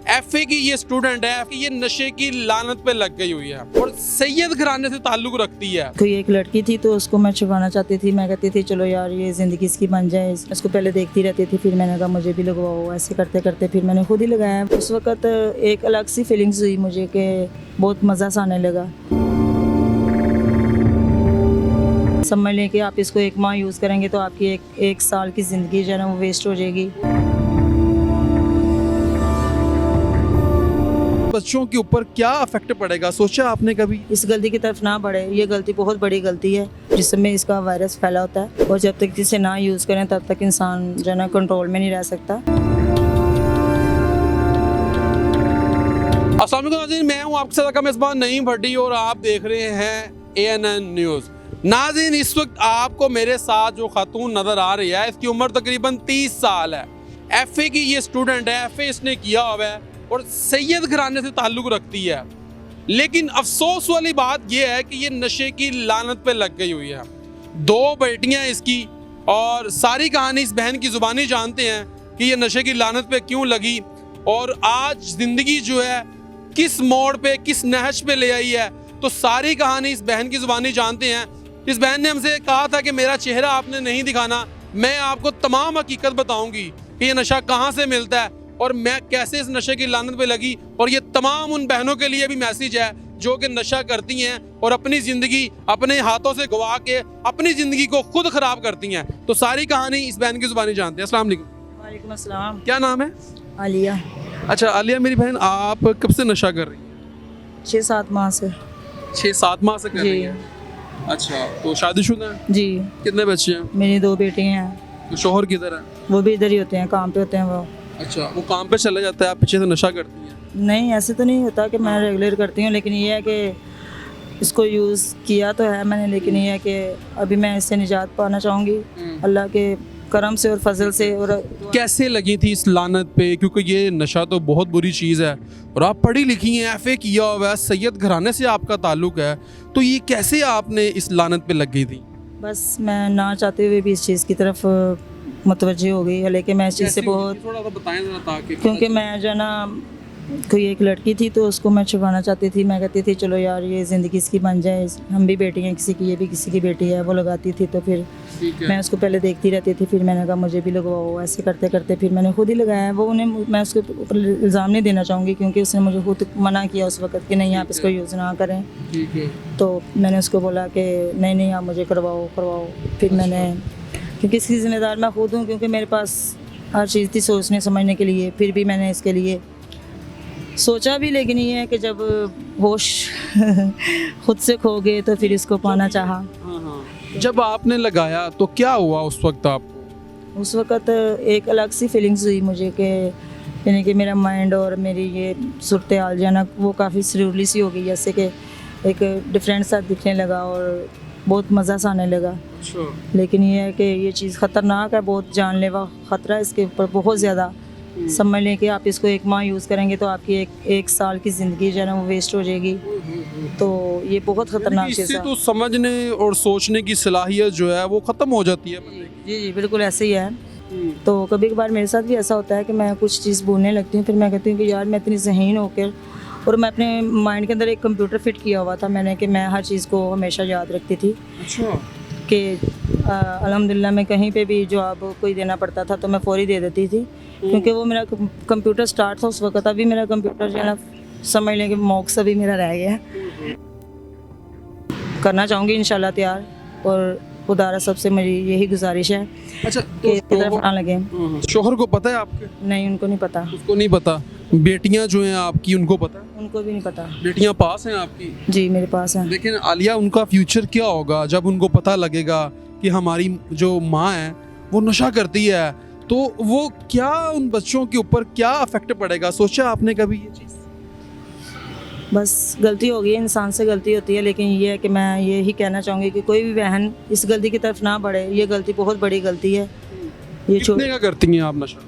FA की ये student है कि ये नशे की लानत पे लग गई हुई है और सैयद घराने से ताल्लुक रखती है। कोई एक लड़की थी तो उसको मैं छुपाना चाहती थी। मैं कहती थी चलो यार ये ज़िंदगी इसकी बन जाए। इसको पहले देखती रहती थी, फिर मैंने कहा मुझे भी लगवाओ। ऐसे करते करते फिर मैंने खुद ही लगाया। उस वक़्त एक अलग सी फीलिंग्स हुई मुझे कि बहुत मज़ा सा आने लगा। समझ लें कि आप इसको एक माह यूज़ करेंगे तो आपकी एक साल की ज़िंदगी जो है ना वो वेस्ट हो जाएगी। बच्चों के ऊपर क्या इफेक्ट पड़ेगा, सोचा आपने कभी? इस गलती की तरफ ना बढ़े। ये गलती बहुत बड़ी गलती है जिसमें इसका वायरस फैला होता है और जब तक इसे ना यूज़ करें तब तक इंसान जो है ना कंट्रोल में नहीं रह सकता। अस्सलाम वालेकुम नाज़रीन, मैं हूं आपके साथ मेज़बान नईम भट्टी और आप देख रहे हैं ANN न्यूज़। नाज़रीन, इस वक्त आपको मेरे साथ जो खातून नज़र आ रही है इसकी उम्र तकरीबन 30 साल है। एफए की ये स्टूडेंट है। एफए इसने किया हुआ है और सैयद घराने से ताल्लुक रखती है। लेकिन अफसोस वाली बात यह है कि ये नशे की लानत पे लग गई हुई है। 2 बेटियां इसकी और सारी कहानी इस बहन की ज़ुबानी जानते हैं कि ये नशे की लानत पे क्यों लगी और आज ज़िंदगी जो है किस मोड़ पे, किस नहज पे ले आई है। तो सारी कहानी इस बहन की ज़ुबानी जानते हैं। इस बहन ने हमसे कहा था कि मेरा चेहरा आपने नहीं दिखाना, मैं आपको तमाम हकीकत बताऊंगी कि ये नशा कहाँ से मिलता है और मैं कैसे इस नशे की लानत पे लगी। और ये तमाम उन बहनों के लिए भी मैसेज है जो कि नशा करती हैं और अपनी ज़िंदगी अपने हाथों से गवा के अपनी ज़िंदगी को खुद ख़राब करती हैं। तो सारी कहानी इस बहन की ज़ुबानी जानते हैं। अस्सलाम वालेकुम। वालेकुम अस्सलाम। क्या नाम है? आलिया। अच्छा आलिया, मेरी बहन, आप कब से नशा कर रही हैं? 6-7 माह से। 6-7 माह से कर जी। रही हैं। अच्छा, तो शादीशुदा हैं? जी, कितने बच्चे हैं? मेरी 2 बेटियां हैं। तो शोहर किधर है? वो भी इधर ही होते हैं, काम पे होते हैं वो। अच्छा, वो काम पे चला जाता है, आप पीछे से नशा करती हैं? नहीं, ऐसे तो नहीं होता कि मैं रेगुलर करती हूँ, लेकिन ये है कि इसको यूज़ किया तो है मैंने, लेकिन ये है कि अभी मैं इससे निजात पाना चाहूँगी अल्लाह के करम से और फजल से। और कैसे लगी थी इस लानत पे, क्योंकि ये नशा तो बहुत बुरी चीज़ है और आप पढ़ी लिखी हैं, एफए किया हुआ है, सैयद घराने से आपका ताल्लुक है, तो ये कैसे आपने इस लानत पे लग गई थी? बस मैं ना चाहते हुए भी इस चीज़ की तरफ मुतवज्जह हो गई है। लेकिन मैं इस चीज़ से बहुत, थोड़ा सा बताएं जरा ताकि क्योंकि मैं जो है ना कोई एक लड़की थी तो उसको मैं छुपाना चाहती थी। मैं कहती थी चलो यार ये ज़िंदगी इसकी बन जाए। हम भी बेटी हैं किसी की, ये भी किसी की बेटी है। वो लगाती थी तो फिर ठीक है। मैं उसको पहले देखती रहती थी, फिर मैंने कहा मुझे भी लगवाओ। ऐसे करते करते फिर मैंने खुद ही लगाया। वो उन्हें, मैं उसके ऊपर इल्ज़ाम नहीं देना चाहूँगी क्योंकि उसने मुझे खुद मना किया उस वक्त कि नहीं आप इसको यूज़ ना करें। ठीक है। तो मैंने उसको बोला कि नहीं नहीं आप मुझे करवाओ। फिर मैंने, क्योंकि इसकी ज़िम्मेदार मैं खुद हूँ, क्योंकि मेरे पास हर चीज़ थी सोचने समझने के लिए। फिर भी मैंने इसके लिए सोचा भी, लेकिन ये है कि जब होश खुद से खो गए तो फिर इसको पाना चाहा। हाँ हाँ। जब आपने लगाया तो क्या हुआ उस वक्त आपको? उस वक़्त एक अलग सी फीलिंग्स हुई मुझे कि यानी कि मेरा माइंड और मेरी ये सूरत हाल जो है ना वो काफ़ी सरूली सी हो गई, जैसे कि एक डिफरेंट सा दिखने लगा और बहुत मज़ा सा आने लगा। अच्छा। लेकिन ये है कि ये चीज़ ख़तरनाक है, बहुत जानलेवा ख़तरा है इसके ऊपर बहुत ज़्यादा। समझ लें कि आप इसको एक माह यूज़ करेंगे तो आपकी एक साल की ज़िंदगी जो है ना वो वेस्ट हो जाएगी। तो ये बहुत ख़तरनाक चीज़ इससे है। तो समझने और सोचने की सलाहियत जो है वो ख़त्म हो जाती है। जी बिल्कुल ऐसे ही है। तो कभी कभार मेरे साथ भी ऐसा होता है कि मैं कुछ चीज़ बोलने लगती हूँ, फिर मैं कहती हूँ कि यार मैं इतनी ज़हीन होकर, और मैं अपने माइंड के अंदर एक कंप्यूटर फिट किया हुआ था मैंने कि मैं हर चीज़ को हमेशा याद रखती थी अच्छा। कि अल्हम्दुलिल्लाह मैं कहीं पे भी जवाब कोई देना पड़ता था तो मैं फ़ौरी दे देती थी, क्योंकि वो मेरा कंप्यूटर स्टार्ट था उस वक्त। अभी मेरा कंप्यूटर जो है ना समझ लें कि मौक से भी मेरा रह गया है। करना चाहूँगी इंशाल्लाह तैयार, और खुदा सबसे मेरी यही गुजारिश है अच्छा, कि इसकी तरफ ना लगे। शोहर को पता है आपके? नहीं, उनको नहीं पता। उसको नहीं पता। बेटियां जो हैं आपकी उनको पता है? उनको भी नहीं पता। बेटियां पास हैं आपकी? जी मेरे पास है। लेकिन आलिया, उनका फ्यूचर क्या होगा जब उनको पता लगेगा कि हमारी जो माँ है वो नशा करती है, तो वो क्या, उन बच्चों के ऊपर क्या इफेक्ट पड़ेगा, सोचा आपने कभी ये चीज़? बस गलती हो गई है, इंसान से गलती होती है, लेकिन ये है कि मैं यही कहना चाहूँगी कि कोई भी बहन इस गलती की तरफ ना बढ़े। ये गलती बहुत बड़ी गलती है। ये कितने का करती हैं आप नशा?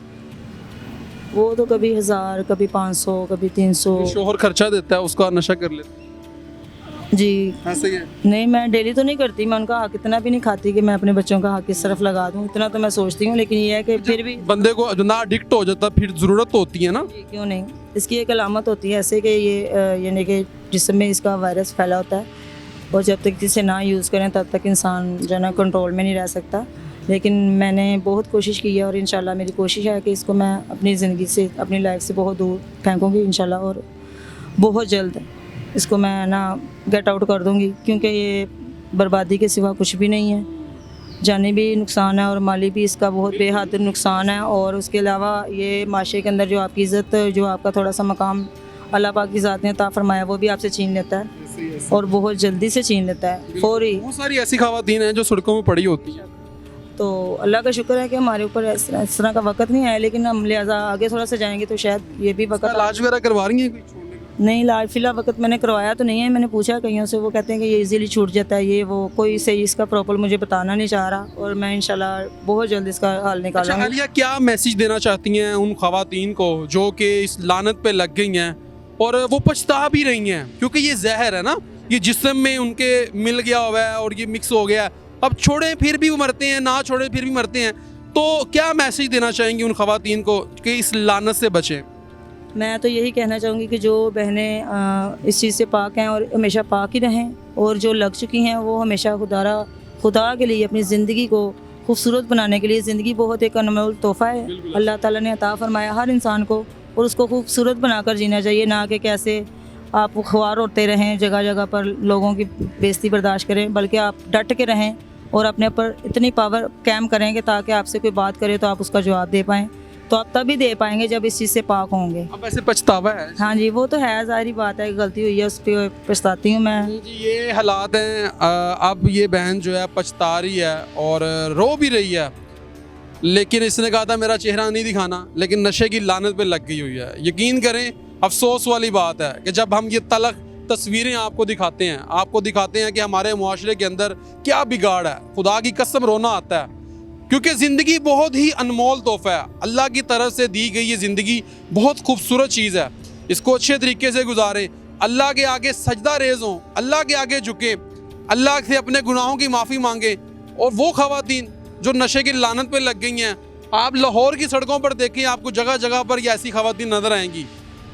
वो तो कभी 1000, कभी 500, कभी 300। शोहर खर्चा देता है, उसका नशा कर लेते हैं? जी ऐसे ही है। नहीं, मैं डेली तो नहीं करती, मैं उनका हक इतना भी नहीं खाती कि मैं अपने बच्चों का हक किस तरफ लगा दूं, इतना तो मैं सोचती हूँ, लेकिन ये है कि फिर भी बंदे को ना एडिक्ट हो जाता फिर ज़रूरत होती है ना। जी, क्यों नहीं, इसकी एक अलामत होती है ऐसे कि ये यानी कि जिस्म में इसका वायरस फैला होता है, और जब तक इसे ना यूज़ करें तब तक इंसान जो है ना कंट्रोल में नहीं रह सकता। लेकिन मैंने बहुत कोशिश की है और इंशाल्लाह मेरी कोशिश है कि इसको मैं अपनी ज़िंदगी से, अपनी लाइफ से बहुत दूर फेंकूँगी इंशाल्लाह, और बहुत जल्द इसको मैं ना गेट आउट कर दूँगी, क्योंकि ये बर्बादी के सिवा कुछ भी नहीं है। जानी भी नुकसान है और माली भी इसका बहुत बेहद नुकसान है, और उसके अलावा ये माशरे के अंदर जो आपकी इज़्ज़त, जो आपका थोड़ा सा मकाम अल्लाह पाक की ज़ात ने अता फरमाया, वो भी आपसे छीन लेता है, और बहुत जल्दी से छीन लेता है, फौरी। बहुत सारी ऐसी खवातीन हैं जो सड़कों में पड़ी होती हैं। तो अल्लाह का शुक्र है कि हमारे ऊपर इस तरह का वक्त नहीं आया, लेकिन हम लिहाजा आगे थोड़ा सा जाएंगे तो शायद ये भी वक्त इलाज वगैरह करवा रही हैं कोई छोड़ने का? नहीं। इलाज फिलहाल वक्त मैंने करवाया तो नहीं है, मैंने पूछा कईयों से, वो कहते हैं कि ये इजीली छूट जाता है, ये वो कोई सही इसका प्रॉपर मुझे बताना नहीं चाह रहा, और मैं इंशाल्लाह बहुत जल्द इसका हल अच्छा निकालूंगी। आलिया, क्या मैसेज देना चाहती हैं उन खवातीन को जो कि इस लानत पे लग गई हैं और वो पछता भी रही हैं, क्योंकि ये जहर है ना, ये जिस्म में उनके मिल गया हुआ है और ये मिक्स हो गया है, अब छोड़ें फिर भी वो मरते हैं, ना छोड़ें फिर भी मरते हैं, तो क्या मैसेज देना चाहेंगी उन खवातीन को कि इस लानत से बचें? मैं तो यही कहना चाहूँगी कि जो बहनें इस चीज़ से पाक हैं और हमेशा पाक ही रहें, और जो लग चुकी हैं वो हमेशा खुदा के लिए अपनी ज़िंदगी को खूबसूरत बनाने के लिए, ज़िंदगी बहुत एक अनमोल तोहफ़ा है अल्लाह ताला ने अता फरमाया हर इंसान को, और उसको खूबसूरत बनाकर जीना चाहिए, ना कि कैसे आप ख्वार होते रहें, जगह जगह पर लोगों की बेइज्जती बर्दाश्त करें, बल्कि आप डट के रहें और अपने ऊपर इतनी पावर कैम करें कि ताकि आपसे कोई बात करे तो आप उसका जवाब दे पाएँ, तो आप तभी दे पाएंगे जब इस चीज़ से पाक होंगे। अब ऐसे पछतावा है? हाँ जी, वो तो है, ज़ाहिर बात है, गलती हुई है, उस पर पछताती हूँ मैं। जी, ये हालात हैं। अब ये बहन जो है पछता रही है और रो भी रही है, लेकिन इसने कहा था मेरा चेहरा नहीं दिखाना, लेकिन नशे की लानत पे लग गई हुई है। यकीन करें, अफसोस वाली बात है कि जब हम ये तलख तस्वीरें आपको दिखाते हैं कि हमारे मुआशरे के अंदर क्या बिगाड़ है, खुदा की कसम रोना आता है, क्योंकि ज़िंदगी बहुत ही अनमोल तोहफ़ा है, अल्लाह की तरफ से दी गई ये ज़िंदगी बहुत खूबसूरत चीज़ है, इसको अच्छे तरीके से गुजारें, अल्लाह के आगे सजदा रेज़ हों, अल्लाह के आगे झुके, अल्लाह से अपने गुनाहों की माफ़ी मांगे। और वो खवातीन जो नशे की लानत पे लग गई हैं, आप लाहौर की सड़कों पर देखें, आपको जगह जगह पर ये ऐसी खवातीन नज़र आएंगी।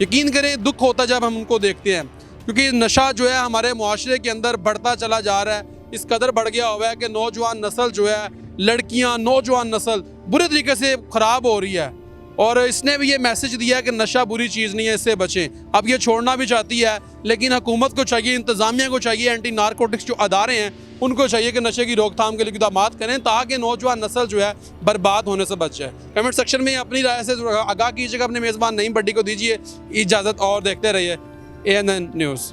यकीन करें, दुख होता है जब हम उनको देखते हैं, क्योंकि नशा जो है हमारे मुआशरे के अंदर बढ़ता चला जा रहा है, इस कदर बढ़ गया हुआ है कि नौजवान नस्ल जो है, लड़कियां, नौजवान नस्ल बुरे तरीके से ख़राब हो रही है। और इसने भी ये मैसेज दिया कि नशा बुरी चीज़ नहीं है, इससे बचें। अब ये छोड़ना भी चाहती है, लेकिन हुकूमत को चाहिए, इंतज़ामिया को चाहिए, एंटी नारकोटिक्स जो अदारे हैं उनको चाहिए कि नशे की रोकथाम के लिए इक़दामात करें, ताकि नौजवान नस्ल जो है बर्बाद होने से बच जाए। कमेंट सेक्शन में अपनी राय से आगाह कीजिएगा, अपने मेज़बान नईम भट्टी को दीजिए इजाज़त और देखते रहिए ANN न्यूज़।